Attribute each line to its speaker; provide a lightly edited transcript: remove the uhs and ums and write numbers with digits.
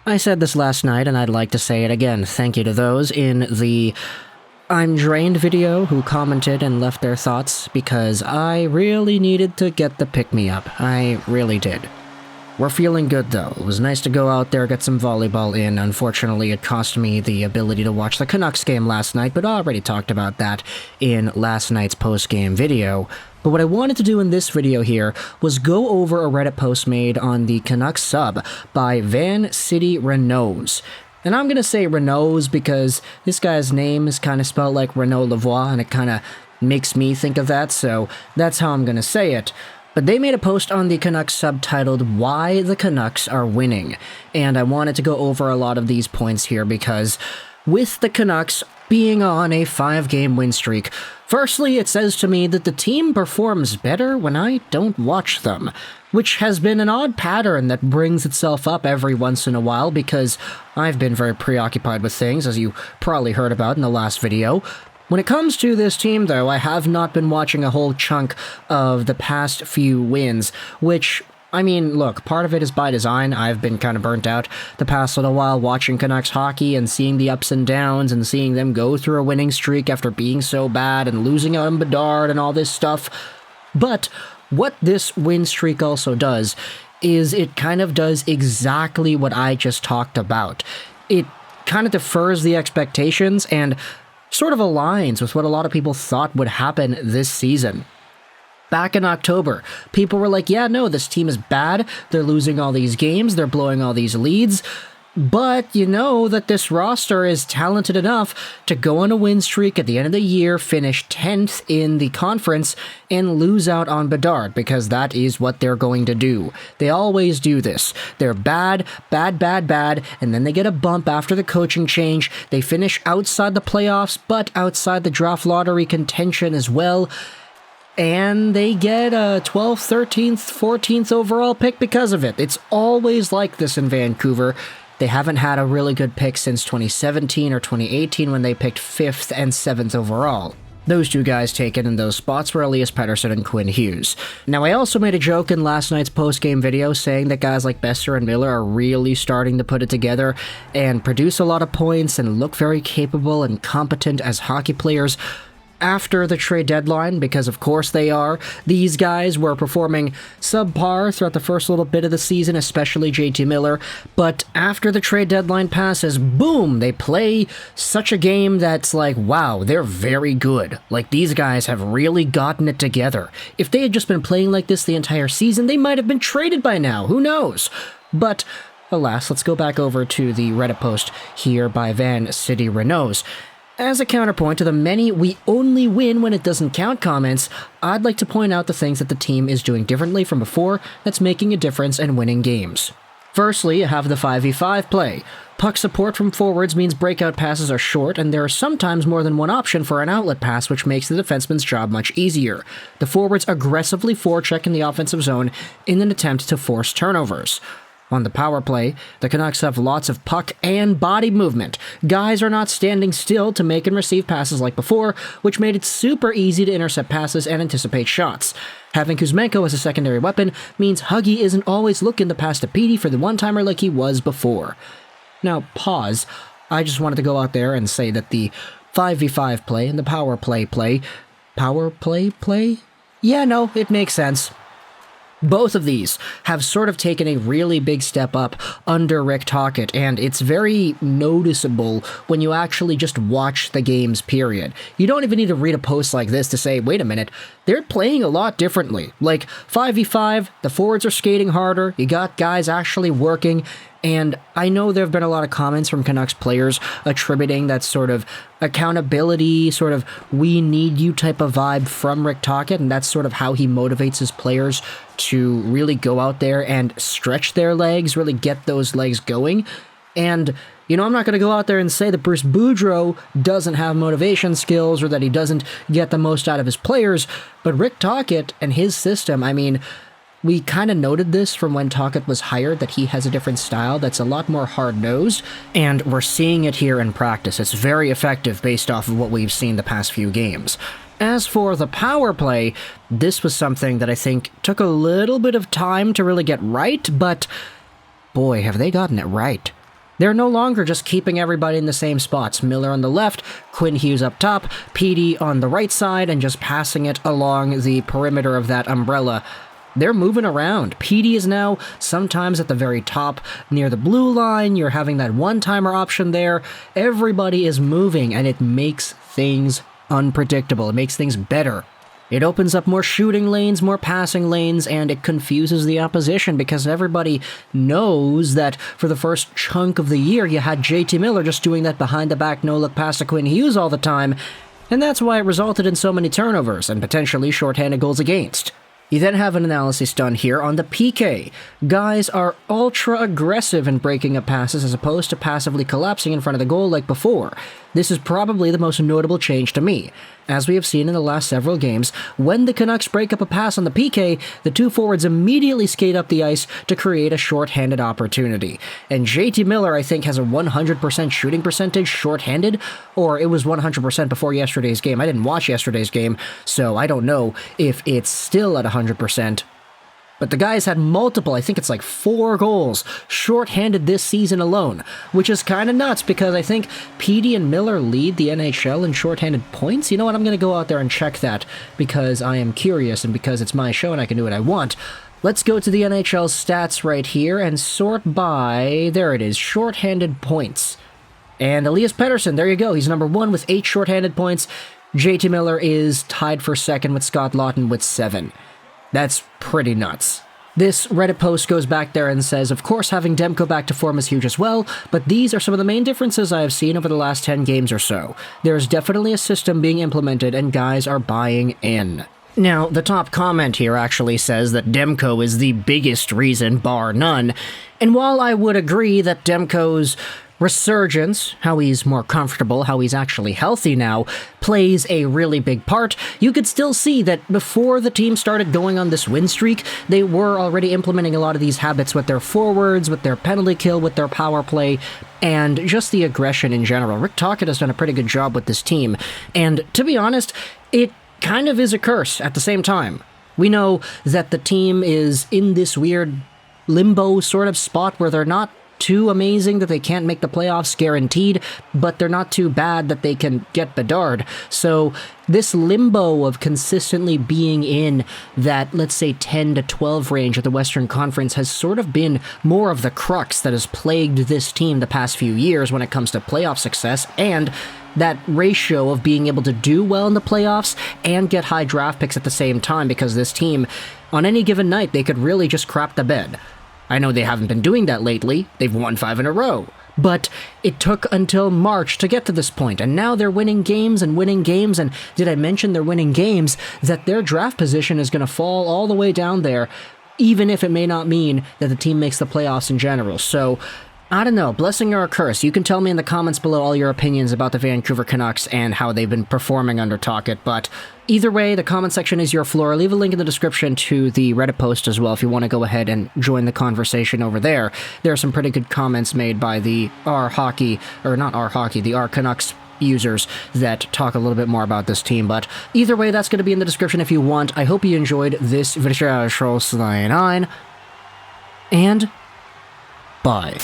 Speaker 1: I said this last night, and I'd like to say it again. Thank you to those in the I'm Drained video who commented and left their thoughts, because I really needed to get the pick-me-up. I really did. We're feeling good, though. It was nice to go out there, get some volleyball in. Unfortunately, it cost me the ability to watch the Canucks game last night, but I already talked about that in last night's post-game video. But what I wanted to do in this video here was go over a Reddit post made on the Canucks sub by Van City Renaults. And I'm going to say Renaults because this guy's name is kind of spelled like Renault Lavoie, and it kind of makes me think of that, so that's how I'm going to say it. But they made a post on the Canucks subtitled, Why the Canucks Are Winning. And I wanted to go over a lot of these points here because with the Canucks being on a 5-game win streak, firstly, it says to me that the team performs better when I don't watch them, which has been an odd pattern that brings itself up every once in a while because I've been very preoccupied with things, as you probably heard about in the last video. When it comes to this team, though, I have not been watching a whole chunk of the past few wins, which, I mean, look, part of it is by design. I've been kind of burnt out the past little while watching Canucks hockey and seeing the ups and downs and seeing them go through a winning streak after being so bad and losing out on Bedard and all this stuff. But what this win streak also does is it kind of does exactly what I just talked about. It kind of defers the expectations and sort of aligns with what a lot of people thought would happen this season. Back in October, people were like, yeah, no, this team is bad, they're losing all these games, they're blowing all these leads, but you know that this roster is talented enough to go on a win streak at the end of the year, finish 10th in the conference, and lose out on Bedard, because that is what they're going to do. They always do this. They're bad, and then they get a bump after the coaching change. They finish outside the playoffs, but outside the draft lottery contention as well. And they get a 12th, 13th, 14th overall pick because of it. It's always like this in Vancouver. They haven't had a really good pick since 2017 or 2018 when they picked 5th and 7th overall. Those two guys taken in those spots were Elias Pettersson and Quinn Hughes. Now, I also made a joke in last night's post-game video saying that guys like Boeser and Miller are really starting to put it together and produce a lot of points and look very capable and competent as hockey players after the trade deadline, because of course they are. These guys were performing subpar throughout the first little bit of the season, especially JT Miller, but after the trade deadline passes, boom, they play such a game that's like, wow, they're very good. Like, these guys have really gotten it together. If they had just been playing like this the entire season, they might have been traded by now, who knows? But alas, let's go back over to the Reddit post here by Van City Renaults. As a counterpoint to the many "we only win when it doesn't count" comments, I'd like to point out the things that the team is doing differently from before that's making a difference and winning games. Firstly, you have the 5v5 play. Puck support from forwards means breakout passes are short, and there are sometimes more than one option for an outlet pass, which makes the defenseman's job much easier. The forwards aggressively forecheck in the offensive zone in an attempt to force turnovers. On the power play, the Canucks have lots of puck and body movement. Guys are not standing still to make and receive passes like before, which made it super easy to intercept passes and anticipate shots. Having Kuzmenko as a secondary weapon means Huggy isn't always looking to pass to Petey for the one-timer like he was before. Now, pause. I just wanted to go out there and say that the 5v5 play and the power play? Yeah, no, it makes sense. Both of these have sort of taken a really big step up under Rick Tocchet, and it's very noticeable when you actually just watch the games, period. You don't even need to read a post like this to say, wait a minute, they're playing a lot differently. Like, 5v5, the forwards are skating harder, you got guys actually working, and I know there have been a lot of comments from Canucks players attributing that sort of accountability, sort of we need you type of vibe from Rick Tocchet, and that's sort of how he motivates his players to really go out there and stretch their legs, really get those legs going. And, you know, I'm not going to go out there and say that Bruce Boudreau doesn't have motivation skills or that he doesn't get the most out of his players, but Rick Tocchet and his system, I mean, we kind of noted this from when Tocchet was hired, that he has a different style that's a lot more hard-nosed, and we're seeing it here in practice. It's very effective based off of what we've seen the past few games. As for the power play, this was something that I think took a little bit of time to really get right, but boy, have they gotten it right. They're no longer just keeping everybody in the same spots. Miller on the left, Quinn Hughes up top, Petey on the right side, and just passing it along the perimeter of that umbrella. They're moving around. Petey is now sometimes at the very top near the blue line. You're having that one-timer option there. Everybody is moving, and it makes things unpredictable. It makes things better. It opens up more shooting lanes, more passing lanes, and it confuses the opposition because everybody knows that for the first chunk of the year, you had JT Miller just doing that behind-the-back no-look pass to Quinn Hughes all the time, and that's why it resulted in so many turnovers and potentially shorthanded goals against. You then have an analysis done here on the PK. Guys are ultra-aggressive in breaking up passes as opposed to passively collapsing in front of the goal like before. This is probably the most notable change to me. As we have seen in the last several games, when the Canucks break up a pass on the PK, the two forwards immediately skate up the ice to create a shorthanded opportunity. And JT Miller, I think, has a 100% shooting percentage shorthanded, or it was 100% before yesterday's game. I didn't watch yesterday's game, so I don't know if it's still at 100%. But the guys had multiple, I think it's like 4 goals, shorthanded this season alone, which is kind of nuts because I think Petey and Miller lead the NHL in shorthanded points. You know what, I'm going to go out there and check that because I am curious and because it's my show and I can do what I want. Let's go to the NHL stats right here and sort by, there it is, shorthanded points. And Elias Pettersson, there you go, he's number 1 with 8 shorthanded points. JT Miller is tied for second with Scott Laughton with 7. That's pretty nuts. This Reddit post goes back there and says, of course having Demko back to form is huge as well, but these are some of the main differences I have seen over the last 10 games or so. There's definitely a system being implemented and guys are buying in. Now, the top comment here actually says that Demko is the biggest reason, bar none, and while I would agree that Demko's resurgence, how he's more comfortable, how he's actually healthy now, plays a really big part, you could still see that before the team started going on this win streak, they were already implementing a lot of these habits with their forwards, with their penalty kill, with their power play, and just the aggression in general. Rick Tocchet has done a pretty good job with this team, and to be honest, it kind of is a curse at the same time. We know that the team is in this weird limbo sort of spot where they're not too amazing that they can't make the playoffs guaranteed, but they're not too bad that they can get Bedard. So this limbo of consistently being in that, let's say, 10 to 12 range of the Western Conference has sort of been more of the crux that has plagued this team the past few years when it comes to playoff success, and that ratio of being able to do well in the playoffs and get high draft picks at the same time, because this team, on any given night, they could really just crap the bed. I know they haven't been doing that lately, they've won 5 in a row, but it took until March to get to this point, and now they're winning games, and did I mention they're winning games, that their draft position is going to fall all the way down there, even if it may not mean that the team makes the playoffs in general. So I don't know, blessing or a curse. You can tell me in the comments below all your opinions about the Vancouver Canucks and how they've been performing under Tocchet, but either way, the comment section is your floor. Leave a link in the description to the Reddit post as well if you want to go ahead and join the conversation over there. There are some pretty good comments made by the the Canucks users that talk a little bit more about this team, but either way, that's going to be in the description if you want. I hope you enjoyed this video, and bye.